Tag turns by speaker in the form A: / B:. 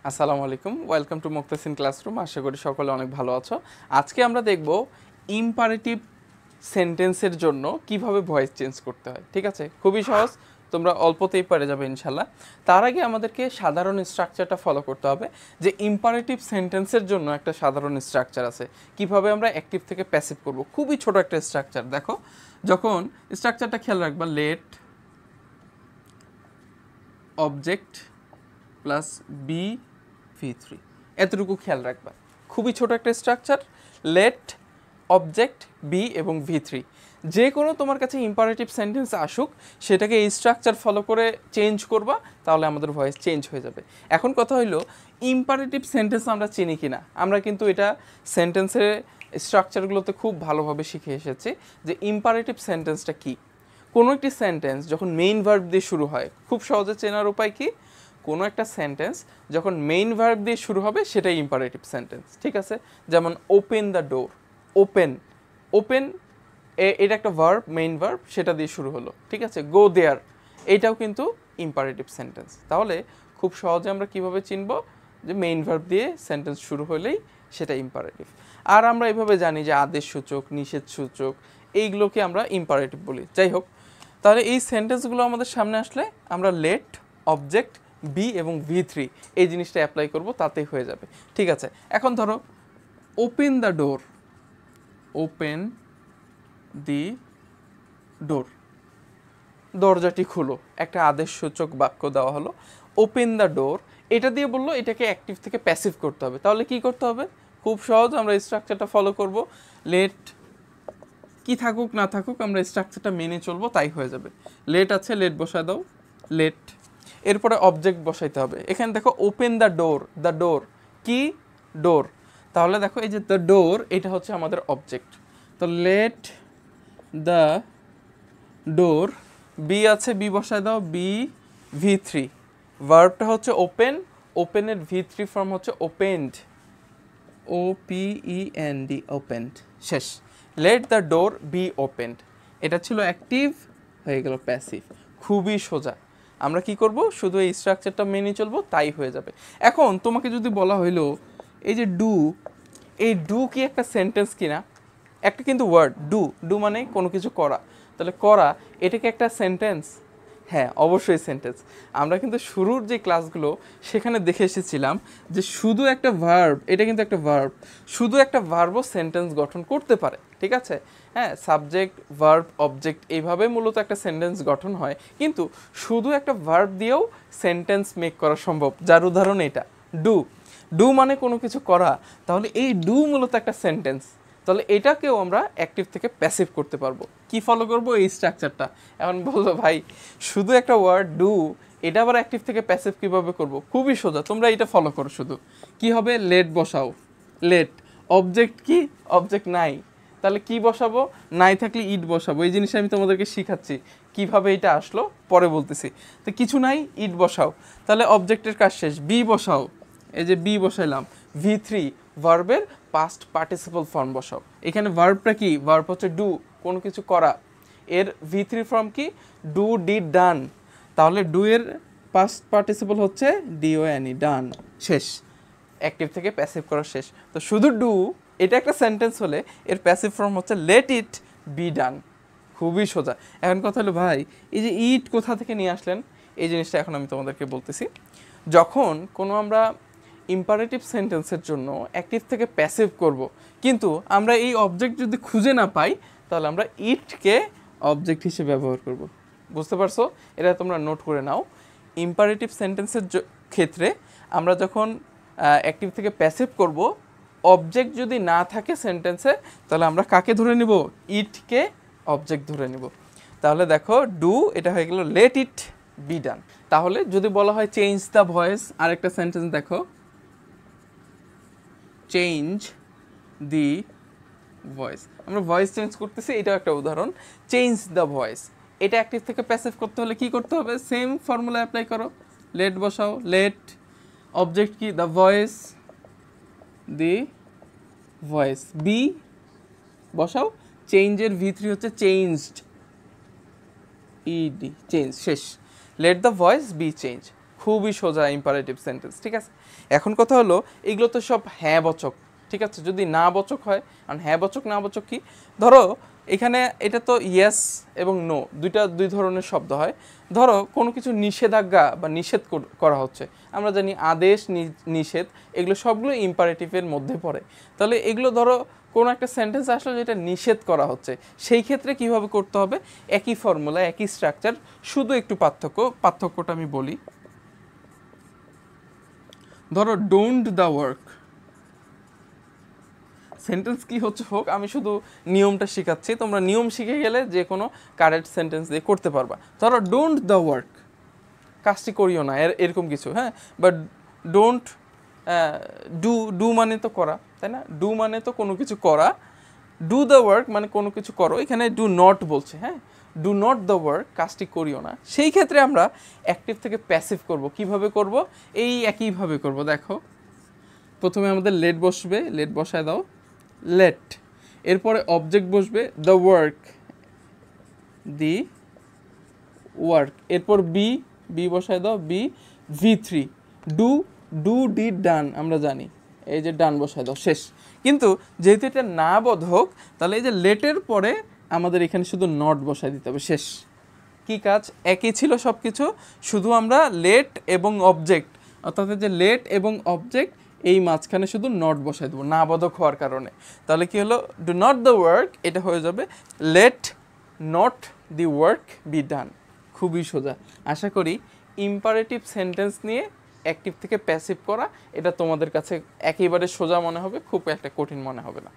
A: আসসালামু আলাইকুম, welcome to Muktasin classroom. আশা করি সকলে অনেক ভালো আছো। আজকে আমরা দেখব ইম্পারেটিভ সেন্টেন্সের জন্য কিভাবে ভয়েস চেঞ্জ করতে হয়। ঠিক আছে, খুবই সহজ, তোমরা অল্পতেই পারে যাবে ইনশাল্লাহ। তার আগে আমাদেরকে সাধারণ স্ট্রাকচারটা ফলো করতে হবে যে ইম্পারেটিভ সেন্টেন্সের জন্য একটা সাধারণ স্ট্রাকচার আছে, কিভাবে আমরা অ্যাক্টিভ থেকে প্যাসিভ করব। খুবই ছোট একটা স্ট্রাকচার। দেখো, যখন স্ট্রাকচারটা খেয়াল রাখবা, late object plus B v3, এতটুকু খেয়াল রাখবা। খুবই ছোট একটা স্ট্রাকচার, লেট অবজেক্ট বি এবং v3। যে কোনো তোমার কাছে ইম্পারেটিভ সেন্টেন্স আসুক, সেটাকে এই স্ট্রাকচার ফলো করে চেঞ্জ করবা, তাহলে আমাদের ভয়েস চেঞ্জ হয়ে যাবে। এখন কথা হইলো, ইম্পারেটিভ সেন্টেন্স আমরা চিনি কিনা। আমরা কিন্তু এটা সেন্টেন্সের স্ট্রাকচারগুলোতে খুব ভালোভাবে শিখে এসেছি যে ইম্পারেটিভ সেন্টেন্সটা কী। কোনো একটি সেন্টেন্স যখন মেইন ভার্ব দিয়ে শুরু হয়, খুব সহজে চেনার উপায় কি, কোনো একটা সেন্টেন্স যখন মেইন ভার্ব দিয়ে শুরু হবে সেটাই ইম্পারেটিভ সেন্টেন্স। ঠিক আছে, যেমন open the door, open open এটা একটা ভার্ব, মেইন ভার্ব, সেটা দিয়ে শুরু হলো। ঠিক আছে, গো দেয়ার, এইটাও কিন্তু ইম্পারেটিভ সেন্টেন্স। তাহলে খুব সহজে আমরা কিভাবে চিনব যে মেইন ভার্ব দিয়ে সেন্টেন্স শুরু হলেই সেটা ইম্পারেটিভ। আর আমরা এইভাবে জানি যে আদেশ সূচক, নিষেধ সূচক, এইগুলোকে আমরা ইম্পারেটিভ বলি। যাই হোক, তাহলে এই সেন্টেন্সগুলো আমাদের সামনে আসলে আমরা লেট অবজেক্ট বি এবং v3 এই জিনিসটা অ্যাপ্লাই করব, তাতেই হয়ে যাবে। ঠিক আছে, এখন ধরো open the door, open the door, দরজাটি খুলো, একটা আদেশসূচক বাক্য দেওয়া হলো। ওপেন দ্য ডোর এটা দিয়ে বললো এটাকে অ্যাক্টিভ থেকে প্যাসিভ করতে হবে। তাহলে কি করতে হবে? খুব সহজ, আমরা স্ট্রাকচারটা ফলো করব। লেট কি থাকুক না থাকুক, আমরা স্ট্রাকচারটা মেনে চলবো, তাই হয়ে যাবে। লেট আছে, লেট বসায় দাও, লেট। এরপরে অবজেক্ট বসাইতে হবে। এখানে দেখো open the door, the door কি, ডোর। তাহলে দেখো এই যে দ্য ডোর, এটা হচ্ছে আমাদের অবজেক্ট। তো লেট দ্য ডোর, বি আছে, বি বসায় দাও, বি v3। ভার্বটা হচ্ছে ওপেন, ওপেনের v3 ফর্ম হচ্ছে ওপেন্ড, OPEND, ওপেন্ড। শেষ, let the door be opened. এটা ছিল অ্যাক্টিভ, হয়ে গেল প্যাসিভ। খুবই সোজা। আমরা কি করব? শুধু এই স্ট্রাকচারটা মেনে চলবো, তাই হয়ে যাবে। এখন তোমাকে যদি বলা হইলো এই যে ডু, এই ডু কি একটা সেন্টেন্স কিনা? একটা কিন্তু ওয়ার্ড, ডু, ডু মানে কোনো কিছু করা। তাহলে করা, এটা কি একটা সেন্টেন্স? হ্যাঁ, অবশ্যই সেন্টেন্স। আমরা কিন্তু শুরুর যে ক্লাসগুলো সেখানে দেখে এসেছিলাম যে শুধু একটা ভার্ব, এটা কিন্তু একটা ভার্ব, শুধু একটা ভার্বও সেন্টেন্স গঠন করতে পারে। ঠিক আছে, হ্যাঁ, সাবজেক্ট ভার্ব অবজেক্ট এইভাবে মূলত একটা সেন্টেন্স গঠন হয়। কিন্তু শুধু একটা ভার্ব দিয়েও সেন্টেন্স মেক করা সম্ভব, যার উদাহরণ এটা ডু। ডু মানে কোনো কিছু করা, তাহলে এই ডু মূলত একটা সেন্টেন্স। তাহলে এটাকেও আমরা অ্যাক্টিভ থেকে প্যাসিভ করতে পারবো। কি ফলো করব? এই স্ট্রাকচারটা। এখন বললো ভাই শুধু একটা ওয়ার্ড ডু, এটা আবার অ্যাক্টিভ থেকে প্যাসিভ কীভাবে করব? খুবই সোজা, তোমরা এটা ফলো করো। শুধু কি হবে? লেট বসাও, লেট অবজেক্ট কি, অবজেক্ট নাই, তাহলে কি বসাবো? নাই থাকলে ইট বসাবো। এই জিনিসটা আমি তোমাদেরকে শিখাচ্ছি কিভাবে এটা আসলো, পরে বলতেছি। তো কিছু নাই, ইট বসাও, তাহলে অবজেক্টের কাজ শেষ। বি বসাও, এই যে বি বসাইলাম। v3 ভার্বের পাস্ট পার্টিসিপল ফর্ম বসাও। এখানে ভার্বটা কি? ভার্ব হচ্ছে ডু, কোনো কিছু করা। এর v3 ফর্ম কি? ডু, ডিড, ডান। তাহলে ডু এর পাস্ট পার্টিসিপল হচ্ছে DONE, ডান। শেষ, অ্যাক্টিভ থেকে প্যাসিভ করা শেষ। তো শুধু ডু, এটা একটা সেন্টেন্স হলে এর প্যাসিভ ফর্ম হচ্ছে লেট ইট বি ডান। খুবই সোজা। এখন কথা হলো ভাই, এই যে ইট কোথা থেকে নিয়ে আসলেন? এই জিনিসটা এখন আমি তোমাদেরকে বলতেছি। যখন কোনো আমরা ইম্পারেটিভ সেন্টেন্সের জন্য অ্যাক্টিভ থেকে প্যাসিভ করব, কিন্তু আমরা এই অবজেক্ট যদি খুঁজে না পাই, তাহলে আমরা ইটকে অবজেক্ট হিসেবে ব্যবহার করব। বুঝতে পারছো? এটা তোমরা নোট করে নাও। ইম্পারেটিভ সেন্টেন্সের ক্ষেত্রে আমরা যখন অ্যাক্টিভ থেকে প্যাসিভ করব, অবজেক্ট যদি না থাকে সেন্টেন্সে, তাহলে আমরা কাকে ধরে নিব? ইটকে অবজেক্ট ধরে নিব। তাহলে দেখো ডু, এটা হয়ে গেল লেট ইট বি ডান। তাহলে যদি বলা হয় চেঞ্জ দ্য ভয়েস, আরেকটা সেন্টেন্স দেখো, চেঞ্জ দি ভয়েস। আমরা ভয়েস চেঞ্জ করতেছি, এটাও একটা উদাহরণ। চেঞ্জ দ্য ভয়েস, এটা অ্যাক্টিভ থেকে প্যাসিভ করতে হলে কি করতে হবে? সেম ফর্মুলা অ্যাপ্লাই করো, লেট বসাও, লেট অবজেক্ট কি? The voice, the voice, be বসাও, চেঞ্জের v3 হচ্ছে চেঞ্জড, ED, চেঞ্জ। শেষ, let the voice be change. খুবই সোজা ইম্পারেটিভ সেন্টেন্স, ঠিক আছে। এখন কথা হলো এগুলো তো সব হ্যাঁ বচক, ঠিক আছে। যদি না বচক হয়, কারণ হ্যাঁ বচক না বচক কি, ধরো এখানে এটা তো ইয়েস এবং নো দুই ধরনের শব্দ হয়। ধরো কোনো কিছু নিষেধাজ্ঞা বা নিষেধ করা হচ্ছে, আমরা জানি আদেশ নিষেধ এগুলো সবগুলো ইম্পারেটিভের মধ্যে পড়ে। তাহলে এগুলো ধরো কোনো একটা সেন্টেন্স আসলে যেটা নিষেধ করা হচ্ছে, সেই ক্ষেত্রে কিভাবে করতে হবে, একই ফর্মুলা একই স্ট্রাকচার, শুধু একটু পার্থক্যটা আমি বলি। ধরো ডোন্ট দ্য ওয়ার্ক, সেন্টেন্স কি হচ্ছে হোক, আমি শুধু নিয়মটা শেখাচ্ছি, তোমরা নিয়ম শিখে গেলে যে কোনো কারেক্ট সেন্টেন্স দিয়ে করতে পারবা। ধরো ডোন্ট দ্য ওয়ার্ক, কাজটি করিও না, এরকম কিছু, হ্যাঁ। বাট ডোন্ট ডু মানে তো করা, তাই না? ডু মানে তো কোনো কিছু করা, ডু দ্য ওয়ার্ক মানে কোনো কিছু করো, এখানে ডু নট বলছে, হ্যাঁ। ডু নট দ্য ওয়ার্ক, কাজটি করিও না। সেই ক্ষেত্রে আমরা অ্যাক্টিভ থেকে প্যাসিভ করব। কিভাবে করব? এই একইভাবে করব। দেখো প্রথমে আমাদের লেট বসবে, লেট বসায় দাও, লেট, এরপরে অবজেক্ট বসবে দ্য ওয়ার্ক, দি ওয়ার্ক, এরপর বি বসায় দাও, V3, ডু ডিড ডান, আমরা জানি, এই যে ডান বসায় দাও, শেষ। কিন্তু যেহেতু এটা না বোধক, তাহলে এই যে লেটের পরে আমাদের এখানে শুধু নট বসায় দিতে হবে, শেষ। কি কাজ? একই ছিল সব কিছু, শুধু আমরা লেট এবং অবজেক্ট, অর্থাৎ যে লেট এবং অবজেক্ট এই মাঝখানে শুধু নট বসাই দেবো না বোধক হওয়ার কারণে। তাহলে কি হলো, ডু নট দ্য ওয়ার্ক, এটা হয়ে যাবে let not the work be done. খুবই সোজা। আশা করি ইম্পারেটিভ সেন্টেন্স নিয়ে অ্যাক্টিভ থেকে প্যাসিভ করা, এটা তোমাদের কাছে একেবারে সোজা মনে হবে, খুব একটা কঠিন মনে হবে না।